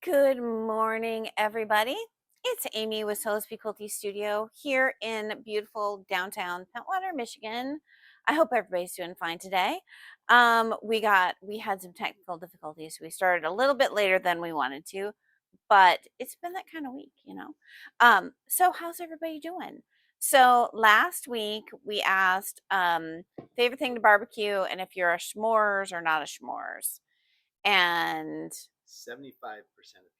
Good morning, everybody. It's Amy with Quilty Studio here in beautiful downtown Pentwater, Michigan. I hope everybody's doing fine today. We had some technical difficulties. We started a little bit later than we wanted to, but it's been that kind of week, you know. So how's everybody doing? So last week we asked favorite thing to barbecue and if you're a s'mores or not a s'mores. And 75% of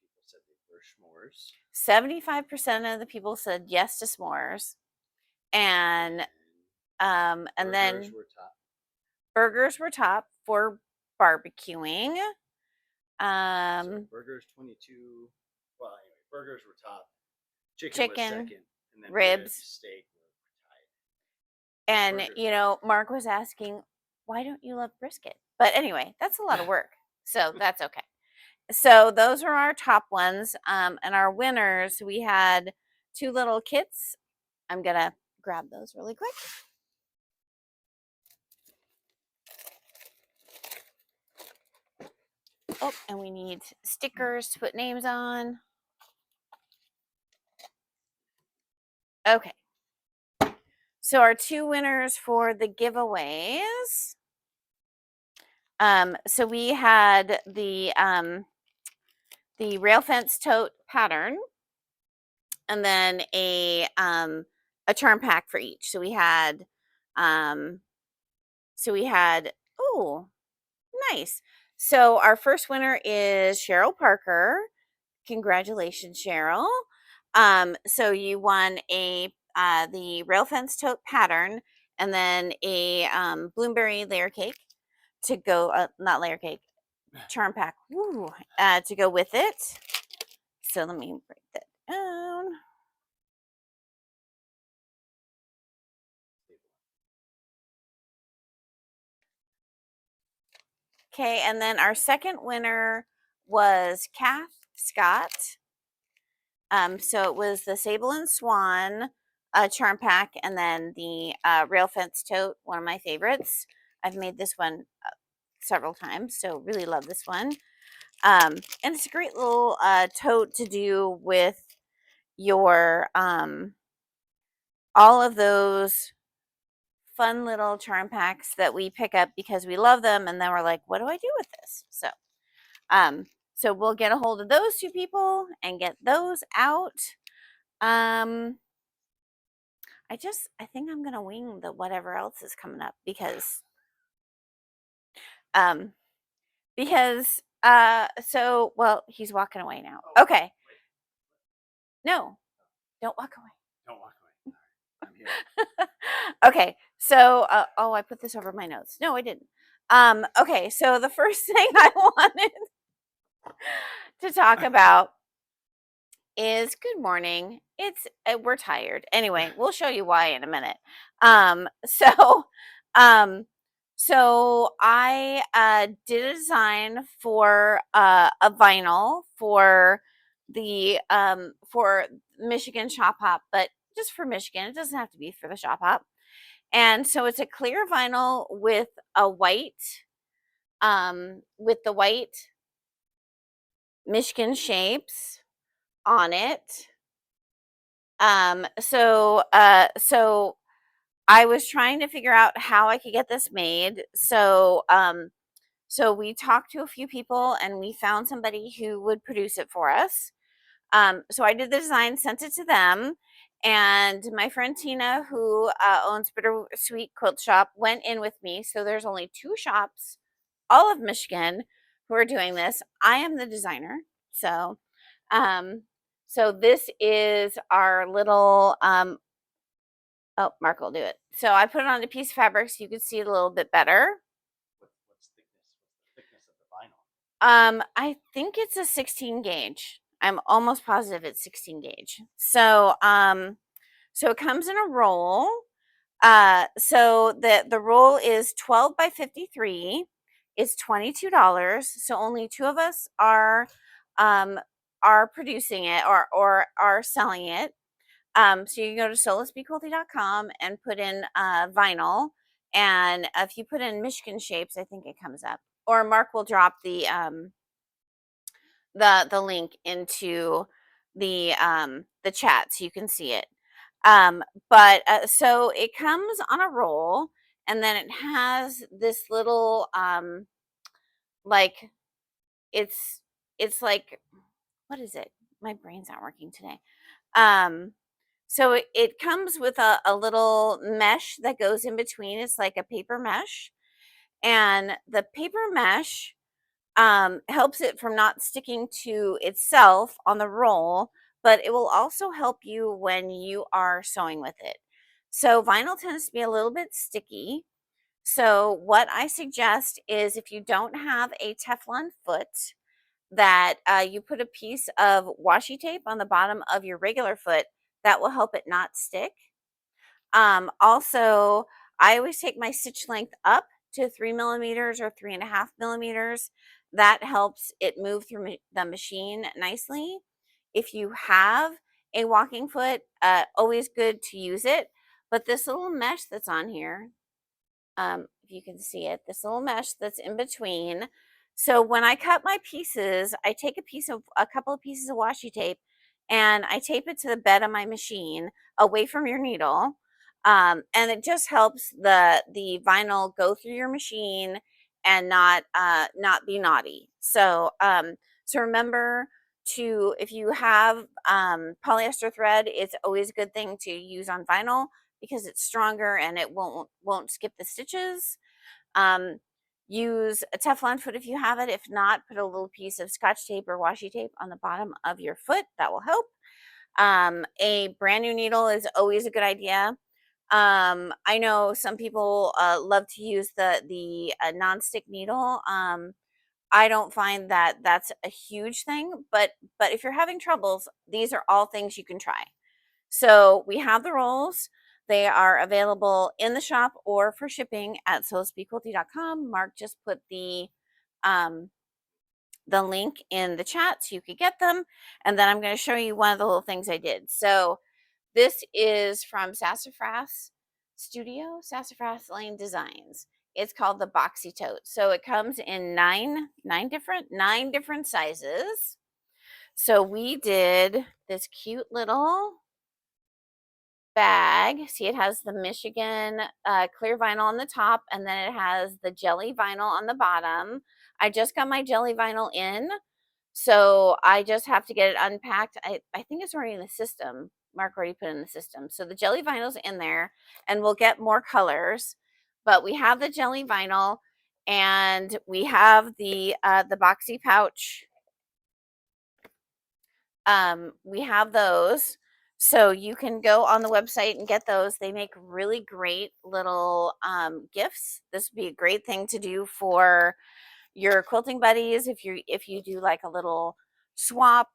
people said they were s'mores. 75% of the people said yes to s'mores. And then Were top. burgers were top for barbecuing. So burgers 22. Well, anyway, burgers were top. Chicken was second, and then ribs, steak were tied. And you know, Mark was asking, why don't you love brisket? But anyway, that's a lot of work. So that's okay. So those are our top ones. And our winners, we had two little kits. I'm gonna grab those really quick. Oh, and we need stickers to put names on. Okay. So our two winners for the giveaways. So we had the rail fence tote pattern, and then a charm pack for each. So we had oh, nice. So our first winner is Cheryl Parker. Congratulations, Cheryl. So you won the rail fence tote pattern, and then a bloomberry layer cake to go, not layer cake, charm pack, to go with it. So let me break that down. Okay, and then our second winner was Kath Scott. So it was the Sable and Swan charm pack, and then the rail fence tote, one of my favorites. I've made this one several times, so really love this one. And it's a great little tote to do with your all of those fun little charm packs that we pick up because we love them, and then we're like, what do I do with this? So we'll get a hold of those two people and get those out. I think I'm gonna wing the whatever else is coming up because so well, he's walking away now. Okay. No, don't walk away. Don't walk away. All right, I'm here. Okay, so I put this over my notes. No, I didn't. Okay, so the first thing I wanted to talk about is good morning. It's we're tired. Anyway, we'll show you why in a minute. So I did a design for a vinyl for the for Michigan Shop Hop, but just for Michigan. It doesn't have to be for the Shop Hop. And so it's a clear vinyl with a white with the white Michigan shapes on it. So I was trying to figure out how I could get this made. So we talked to a few people and we found somebody who would produce it for us. So I did the design, sent it to them, and my friend Tina, who owns Bittersweet Quilt Shop, went in with me. So there's only two shops, all of Michigan, who are doing this. I am the designer. So this is our little oh, Mark will do it. So I put it on a piece of fabric so you can see it a little bit better. What's the thickness of the vinyl? I think it's a 16 gauge. I'm almost positive it's 16 gauge. So it comes in a roll. So the roll is 12 by 53. It's $22. So only two of us are producing it or are selling it. So you can go to solacbequilty.com and put in vinyl, and if you put in Michigan shapes, I think it comes up. Or Mark will drop the the link into the chat so you can see it. So it comes on a roll, and then it has this little like it's like, what is it? My brain's not working today. So it comes with a little mesh that goes in between. It's like a paper mesh, and the paper mesh helps it from not sticking to itself on the roll, but it will also help you when you are sewing with it. So vinyl tends to be a little bit sticky. So what I suggest is, if you don't have a Teflon foot, that you put a piece of washi tape on the bottom of your regular foot. That will help it not stick. Also, I always take my stitch length up to 3 millimeters or 3.5 millimeters. That helps it move through the machine nicely. If you have a walking foot, always good to use it. But this little mesh that's on here, if you can see it, this little mesh that's in between. So when I cut my pieces, I take a couple of pieces of washi tape, and I tape it to the bed of my machine away from your needle. And it just helps the vinyl go through your machine and not be naughty. So remember to, if you have polyester thread, it's always a good thing to use on vinyl because it's stronger and it won't skip the stitches. Use a Teflon foot if you have it. If not, put a little piece of scotch tape or washi tape on the bottom of your foot. That will help. A brand new needle is always a good idea. I know some people love to use the nonstick needle. I don't find that that's a huge thing, but if you're having troubles, these are all things you can try. So we have the rolls. They are available in the shop or for shipping at sewspeakquilty.com. Mark just put um, the link in the chat so you could get them. And then I'm going to show you one of the little things I did. So this is from Sassafras Studio, Sassafras Lane Designs. It's called the Boxy Tote. So it comes in nine different sizes. So we did this cute little bag. See, it has the Michigan clear vinyl on the top, and then it has the jelly vinyl on the bottom. I just got my jelly vinyl in, so I just have to get it unpacked. I think it's already in the system. Mark already put it in the system. So the jelly vinyl's in there, and we'll get more colors. But we have the jelly vinyl, and we have the boxy pouch. We have those. So you can go on the website and get those. They make really great little gifts. This would be a great thing to do for your quilting buddies if you do like a little swap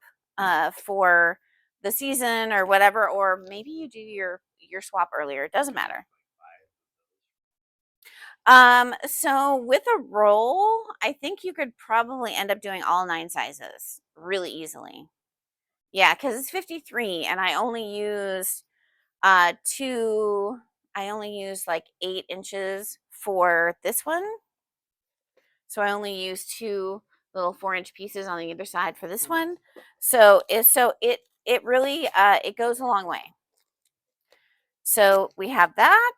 for the season or whatever, or maybe you do your swap earlier. It doesn't matter. So with a roll, I think you could probably end up doing all 9 sizes really easily. Yeah, because it's 53, and I only used like 8 inches for this one. So I only used 2 little 4-inch pieces on either side for this one. So it really it goes a long way. So we have that.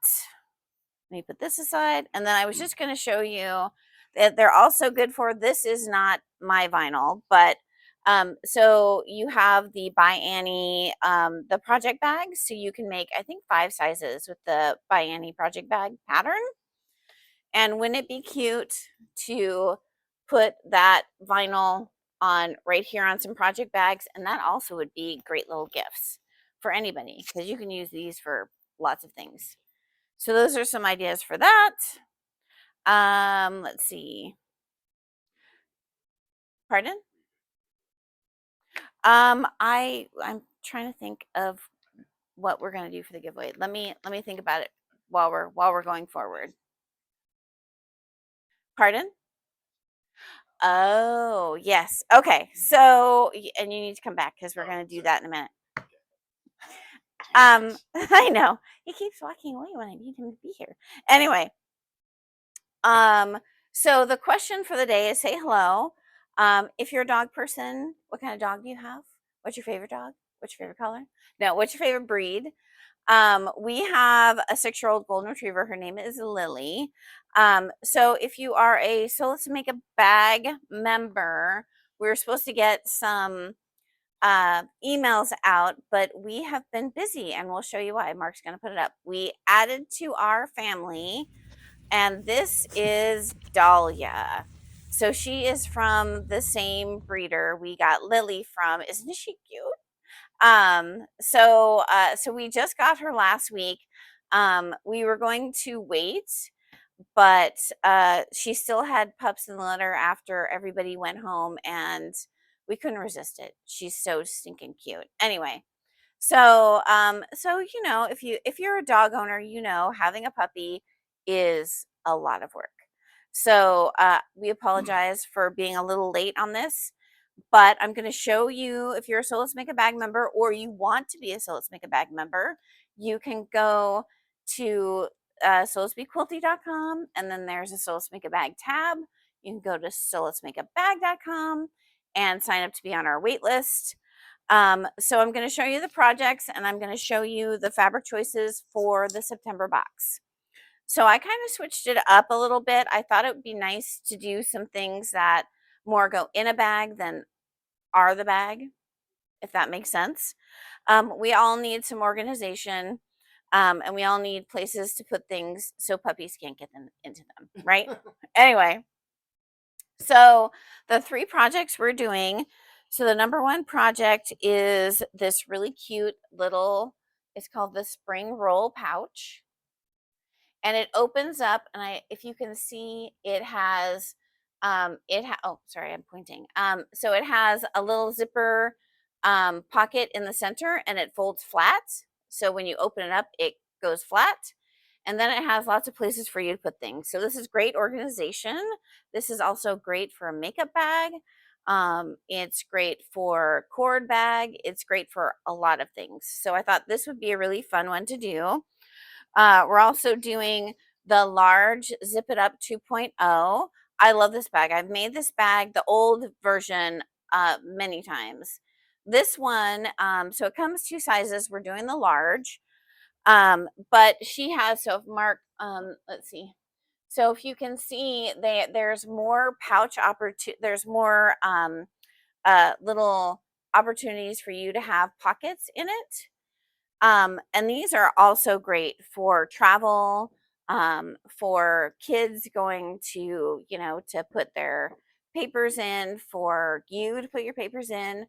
Let me put this aside, and then I was just going to show you that they're also good for, this is not my vinyl, but so you have the by Annie the project bags, so you can make I think 5 sizes with the by Annie project bag pattern. And wouldn't it be cute to put that vinyl on right here on some project bags? And that also would be great little gifts for anybody, because you can use these for lots of things. So those are some ideas for that. Let's see. Pardon? I'm trying to think of what we're going to do for the giveaway. Let me think about it while we're going forward. Pardon? Oh, yes. Okay. So, and you need to come back because we're going to do that in a minute. I know. He keeps walking away when I need him to be here. Anyway, so the question for the day is, say hello. If you're a dog person, what kind of dog do you have? What's your favorite dog? What's your favorite color? No, what's your favorite breed? We have a 6-year-old golden retriever. Her name is Lily. So if you are a So Let's Make a Bag member, we're supposed to get some emails out, but we have been busy, and we'll show you why. Mark's going to put it up. We added to our family, and this is Dahlia. So she is from the same breeder we got Lily from. Isn't she cute? So we just got her last week. We were going to wait, but she still had pups in the litter after everybody went home, and we couldn't resist it. She's so stinking cute. Anyway, so if you're a dog owner, having a puppy is a lot of work. So we apologize for being a little late on this, but I'm going to show you, if you're a So Let's Make a Bag member, or you want to be a So Let's Make a Bag member, you can go to soletsbequilty.com, and then there's a So Let's Make a Bag tab. You can go to soletsmakeabag.com and sign up to be on our wait list. So I'm going to show you the projects, and I'm going to show you the fabric choices for the September box. So I kind of switched it up a little bit. I thought it would be nice to do some things that more go in a bag than are the bag, if that makes sense. We all need some organization, and we all need places to put things so puppies can't get them into them, right? Anyway, so the 3 projects we're doing. So the number 1 project is this really cute little, it's called the spring roll pouch. And it opens up, and if you can see, it has, oh, sorry, I'm pointing. So it has a little zipper pocket in the center, and it folds flat. So when you open it up, it goes flat. And then it has lots of places for you to put things. So this is great organization. This is also great for a makeup bag. It's great for cord bag. It's great for a lot of things. So I thought this would be a really fun one to do. We're also doing the large Zip It Up 2.0. I love this bag. I've made this bag, the old version, many times. This one, so it comes 2 sizes. We're doing the large. But she has, so if Mark, let's see. So if you can see, there's more pouch there's more little opportunities for you to have pockets in it. And these are also great for travel, for kids going to, to put their papers in, for you to put your papers in.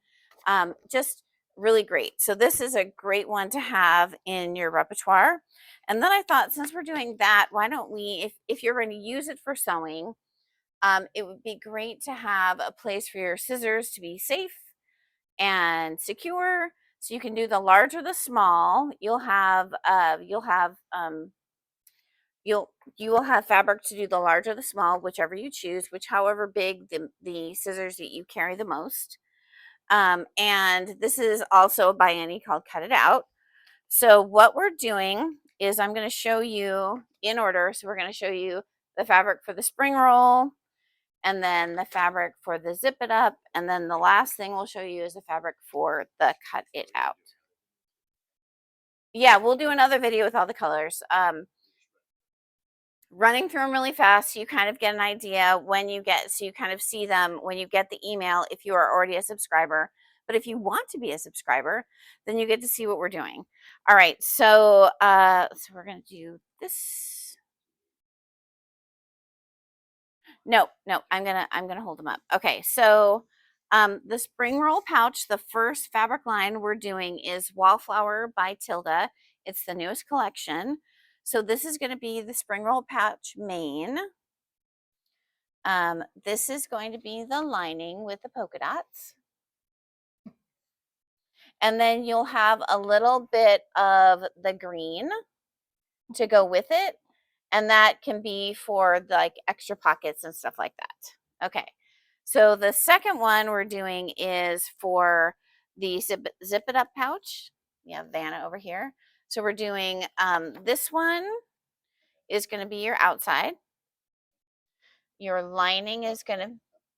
Just really great. So this is a great one to have in your repertoire. And then I thought, since we're doing that, why don't we, if you're going to use it for sewing, it would be great to have a place for your scissors to be safe and secure. So you can do the large or the small. You will have fabric to do the large or the small, whichever you choose, however big the scissors that you carry the most. And this is also a by Annie called Cut It Out. So what we're doing is, I'm going to show you in order. So we're going to show you the fabric for the spring roll, and then the fabric for the Zip It Up, and then the last thing we'll show you is the fabric for the Cut It Out. Yeah, we'll do another video with all the colors. Running through them really fast, so you kind of get an idea so you kind of see them when you get the email, if you are already a subscriber. But if you want to be a subscriber, then you get to see what we're doing. All right, so we're gonna do this. No, I'm gonna hold them up. Okay, so the spring roll pouch, the first fabric line we're doing is Wallflower by Tilda. It's the newest collection. So this is going to be the spring roll pouch main. This is going to be the lining with the polka dots. And then you'll have a little bit of the green to go with it. And that can be for like extra pockets and stuff like that. Okay. So the second one we're doing is for the Zip It Up pouch. We have Vanna over here. So we're doing, this one is going to be your outside. Your lining is going to,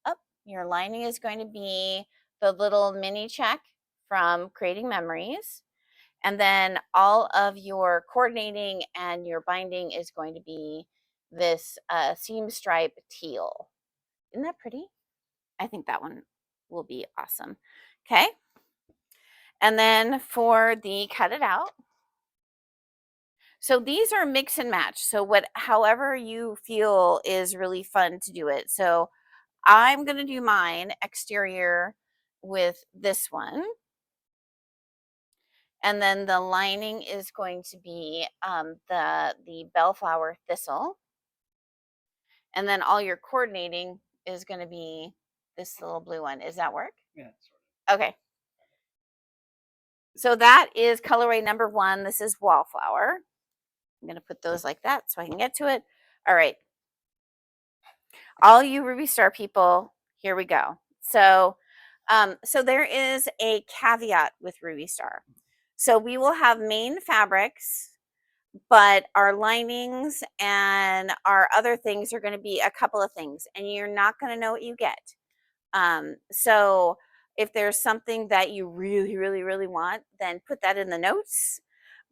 up. Your lining is going to be the little mini check from Creating Memories. And then all of your coordinating and your binding is going to be this seam stripe teal. Isn't that pretty? I think that one will be awesome. Okay. And then for the cut it out. So these are mix and match. So however you feel is really fun to do it. So I'm going to do mine exterior with this one. And then the lining is going to be the bellflower thistle. And then all your coordinating is going to be this little blue one. Does that work? Yeah. Okay. So that is colorway number 1. This is wallflower. I'm going to put those like that so I can get to it. All right. All you Ruby Star people, here we go. So there is a caveat with Ruby Star. So we will have main fabrics, but our linings and our other things are going to be a couple of things, and you're not going to know what you get. So if there's something that you really, really, really want, then put that in the notes.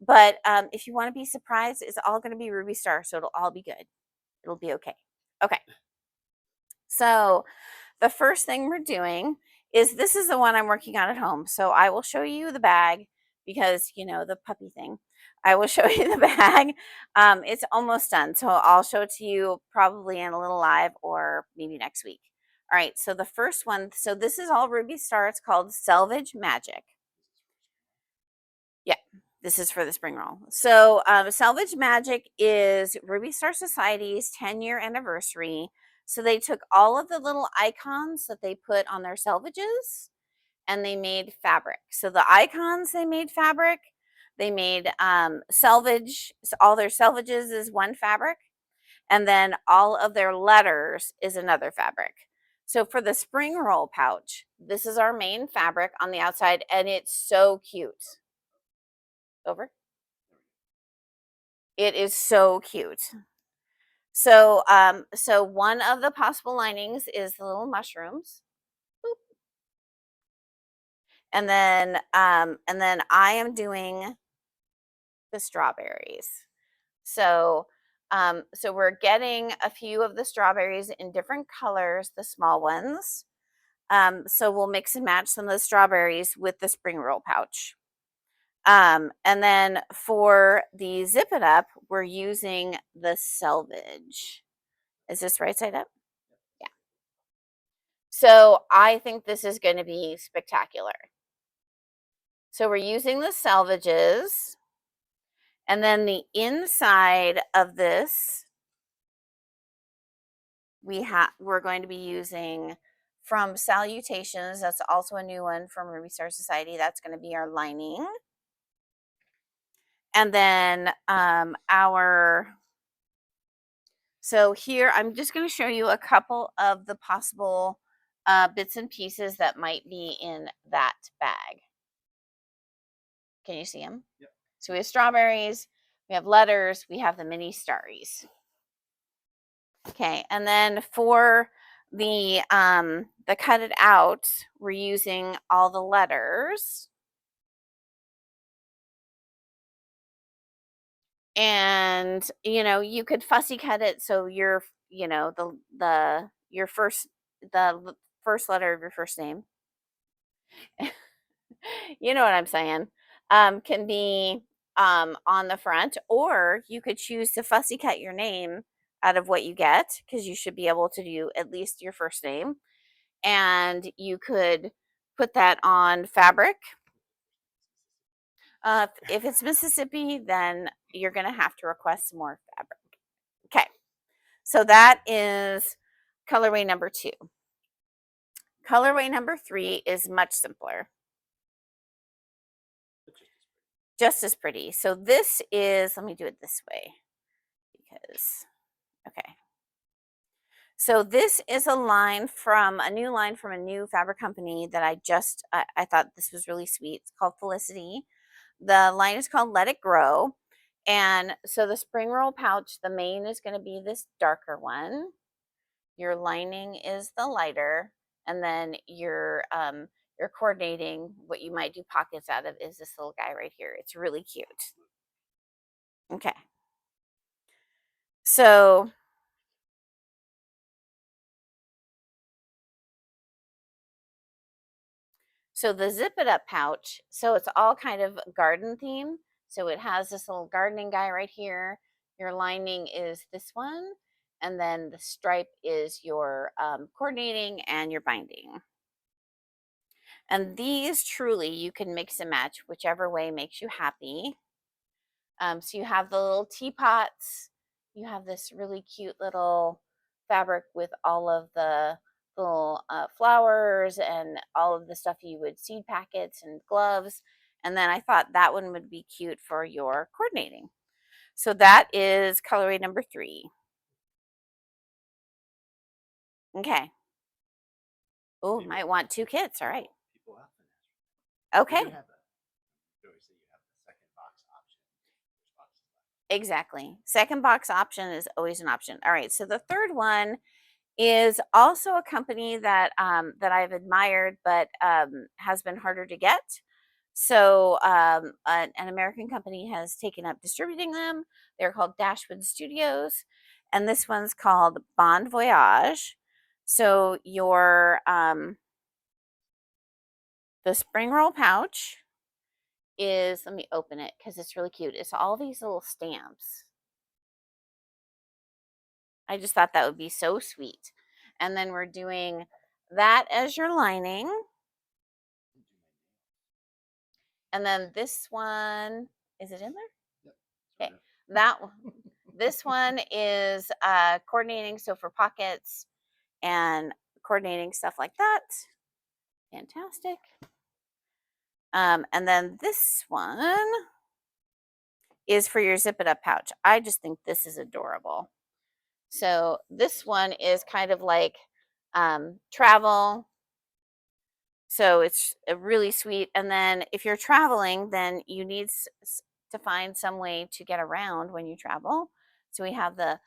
But if you want to be surprised, it's all going to be Ruby Star, so it'll all be good. It'll be okay. Okay. So the first thing we're doing is, this is the one I'm working on at home. So I will show you the bag because, you know, the puppy thing. I will show you the bag. It's almost done. So I'll show it to you probably in a little live or maybe next week. All right. So the first one, so this is all Ruby Star. It's called Selvage Magic. Yeah, this is for the spring roll. So Selvage Magic is Ruby Star Society's 10-year anniversary. So they took all of the little icons that they put on their selvages and they made fabric. So the icons, they made fabric. They made selvage. So all their selvages is one fabric. And then all of their letters is another fabric. So for the spring roll pouch, this is our main fabric on the outside, and it's so cute. Over. It is so cute. So so one of the possible linings is the little mushrooms. Boop. And then I am doing the strawberries. So so we're getting a few of the strawberries in different colors, the small ones. So we'll mix and match some of the strawberries with the spring roll pouch. And then for the zip it up, we're using the selvage. Is this right side up? Yeah. So I think this is going to be spectacular. So we're using the selvages, and then the inside of this, we're going to be using from Salutations. That's also a new one from Ruby Star Society. That's going to be our lining. And then so here I'm just going to show you a couple of the possible bits and pieces that might be in that bag. Can you see them? Yep. So we have strawberries, we have letters, we have the mini starries. Okay, and then for the cut it out, we're using all the letters. And you could fussy cut it so your the first letter of your first name, you know what I'm saying, can be on the front, or you could choose to fussy cut your name out of what you get, because you should be able to do at least your first name, and you could put that on fabric. If it's Mississippi, then you're going to have to request some more fabric. Okay, so that is colorway number 2. Colorway number 3 is much simpler. Just as pretty. So this is, let me do it this way because, okay. So this is a new line from a new fabric company that I thought this was really sweet. It's called Felicity. The line is called Let It Grow. And so the spring roll pouch, the main is going to be this darker one. Your lining is the lighter, and then you're coordinating what you might do pockets out of is this little guy right here. It's really cute. Okay. So the zip it up pouch, so it's all kind of garden theme. So it has this little gardening guy right here. Your lining is this one, and then the stripe is your coordinating and your binding. And these truly you can mix and match whichever way makes you happy. So you have the little teapots. You have this really cute little fabric with all of the little flowers and all of the stuff you would seed packets and gloves. And then I thought that one would be cute for your coordinating. So that is colorway number 3. Okay. Oh, might want 2 kits. All right. Okay. Exactly. Second box option is always an option. All right. So the third one is also a company that that I've admired, but has been harder to get. So an American company has taken up distributing them. They're called Dashwood Studios, and this one's called Bon Voyage. So your the spring roll pouch is, let me open it because it's really cute. It's all these little stamps. I just thought that would be so sweet. And then we're doing that as your lining. And then this one, is it in there? Yep. Okay. That one, this one is coordinating. So for pockets and coordinating stuff like that. Fantastic. And then this one is for your zip it up pouch. I just think this is adorable. So this one is kind of like travel. So it's really sweet. And then if you're traveling, then you need to find some way to get around when you travel. So we have the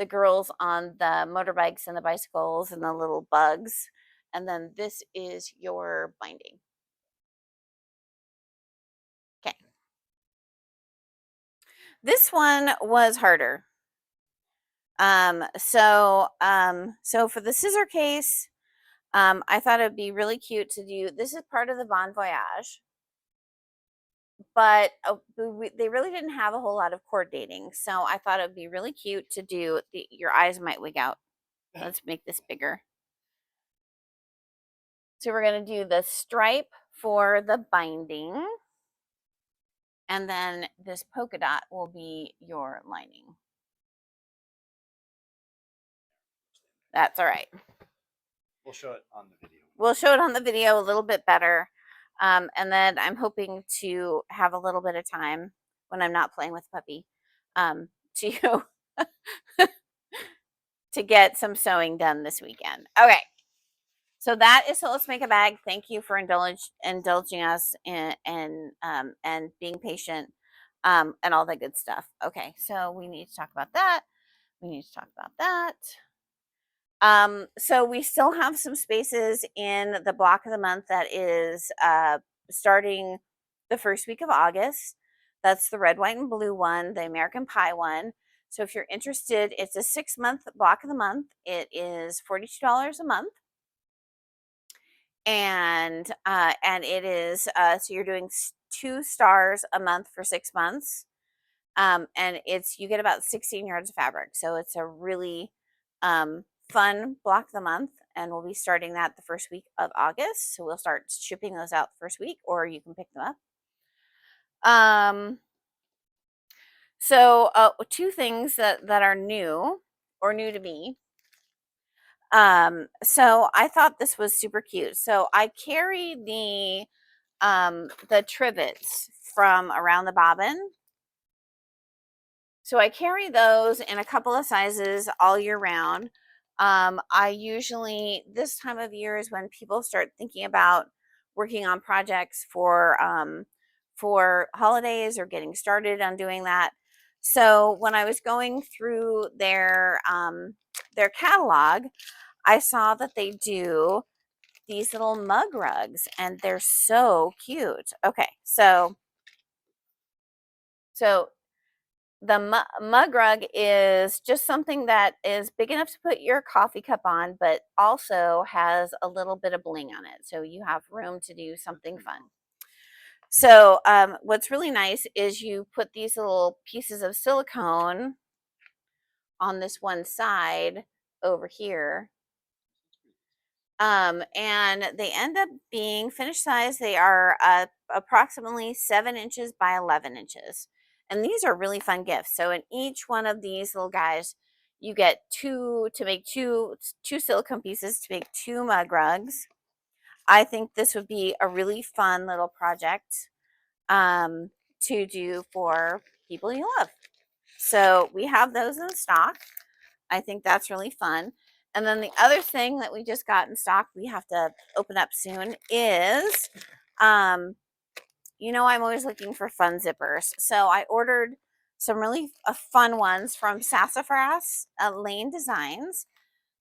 girls on the motorbikes and the bicycles and the little bugs. And then this is your binding. Okay. This one was harder. So for the scissor case, I thought it'd be really cute to do, this is part of the Bon Voyage, but they really didn't have a whole lot of coordinating. So I thought it'd be really cute to do your eyes might wig out. Let's make this bigger. So we're going to do the stripe for the binding. And then this polka dot will be your lining. That's all right. We'll show it on the video. We'll show it on the video a little bit better. And then I'm hoping to have a little bit of time when I'm not playing with puppy to to get some sewing done this weekend. Okay. So that is So Let's Make a Bag. Thank you for indulging us and being patient and all that good stuff. Okay, so we need to talk about that. We need to talk about that. So we still have some spaces in the block of the month that is starting the first week of August. That's the red, white, and blue one, the American Pie one. So if you're interested, it's a 6-month block of the month. It is $42 a month. And it is so you're doing 2 stars a month for 6 months. And you get about 16 yards of fabric. So it's a really fun block of the month, and we'll be starting that the first week of August. So we'll start shipping those out the first week, or you can pick them up. So 2 things that are new or new to me. So I thought this was super cute. So I carry the trivets from Around the Bobbin. So I carry those in a couple of sizes all year round. I usually, this time of year is when people start thinking about working on projects for holidays or getting started on doing that. So when I was going through their catalog, I saw that they do these little mug rugs, and they're so cute. Okay, so the mug rug is just something that is big enough to put your coffee cup on, but also has a little bit of bling on it, so you have room to do something fun. So what's really nice is you put these little pieces of silicone on this one side over here. And they end up being finished size. They are approximately 7 inches by 11 inches. And these are really fun gifts. So in each one of these little guys, you get two silicone pieces to make 2 mug rugs. I think this would be a really fun little project to do for people you love. So we have those in stock. I think that's really fun. And then the other thing that we just got in stock, we have to open up soon, is, I'm always looking for fun zippers. So I ordered some really fun ones from Sassafras Lane Designs.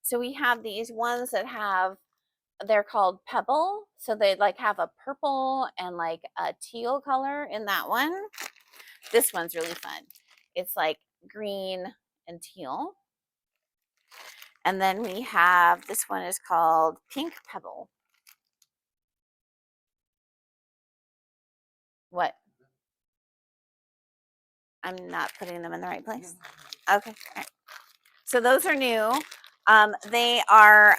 So we have these ones that they're called Pebble. So they like have a purple and like a teal color in that one. This one's really fun. It's like green and teal. And then we have, this one is called Pink Pebble. What? I'm not putting them in the right place. Okay. All right. So those are new. They are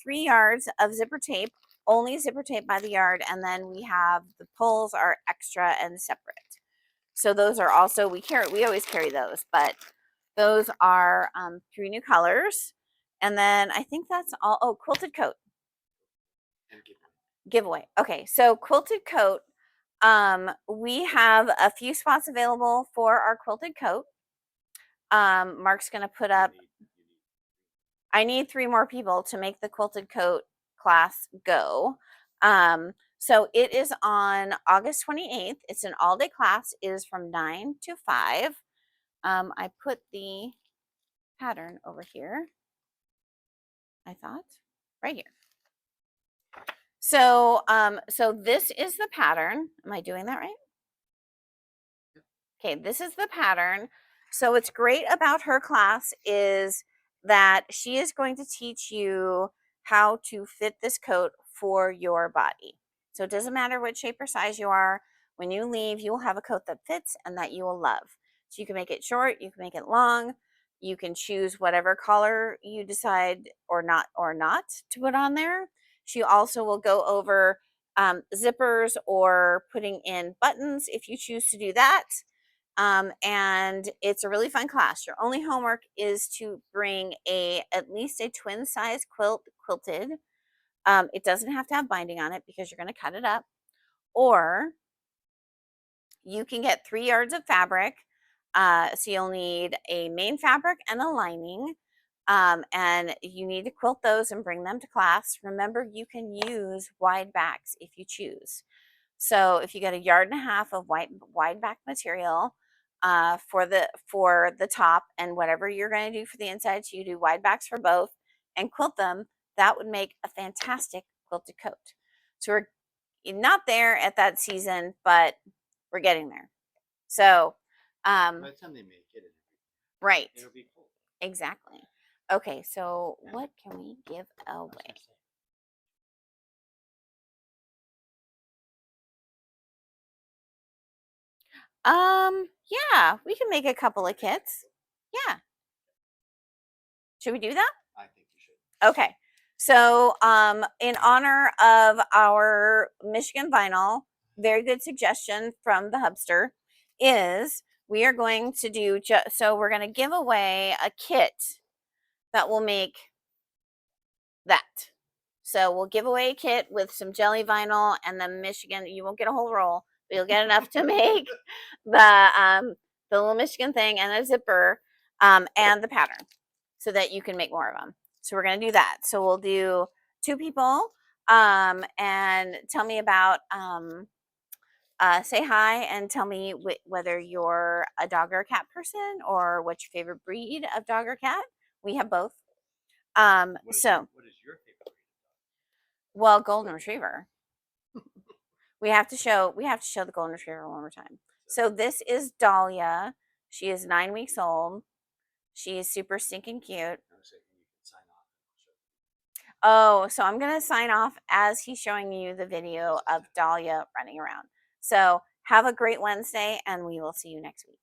3 yards of zipper tape, only zipper tape by the yard, and then we have the poles are extra and separate. So those are also we always carry those, but those are 3 new colors. And then I think that's all. Oh, quilted coat. Giveaway. Okay, so quilted coat. We have a few spots available for our quilted coat. Mark's gonna put up. I need 3 more people to make the quilted coat class go. So it is on August 28th. It's an all-day class. It is from 9 to 5. I put the pattern over here. I thought right here. So, so this is the pattern. Am I doing that right? Okay, this is the pattern. So what's great about her class is that she is going to teach you how to fit this coat for your body. So it doesn't matter what shape or size you are. When you leave, you will have a coat that fits and that you will love. So you can make it short, you can make it long, you can choose whatever color you decide or not to put on there. She also will go over zippers or putting in buttons if you choose to do that. And it's a really fun class. Your only homework is to bring at least a twin size quilt quilted. It doesn't have to have binding on it because you're going to cut it up. Or you can get 3 yards of fabric. So you'll need a main fabric and a lining. And you need to quilt those and bring them to class. Remember, you can use wide backs if you choose. So if you get 1.5 yards of wide back material for the top, and whatever you're going to do for the inside, so you do wide backs for both and quilt them, that would make a fantastic quilted coat. So we're not there at that season, but we're getting there. So by the time they make it, right, it'll be cool. Exactly. Okay, so what can we give away? Yeah, we can make a couple of kits. Yeah. Should we do that? I think you should. Okay. So, in honor of our Michigan vinyl, very good suggestion from the hubster is we are going to do so we're going to give away a kit that will make that. So we'll give away a kit with some jelly vinyl and the Michigan. You won't get a whole roll, but you'll get enough to make the little Michigan thing and a zipper and the pattern, so that you can make more of them. So we're gonna do that. So we'll do 2 people and tell me about say hi and tell me whether you're a dog or a cat person or what's your favorite breed of dog or cat. We have both. What is your favorite breed? Well, golden retriever. We have to show the golden retriever one more time. So this is Dahlia. She is 9 weeks old. She is super stinking cute. Oh, so I'm going to sign off as he's showing you the video of Dahlia running around. So have a great Wednesday, and we will see you next week.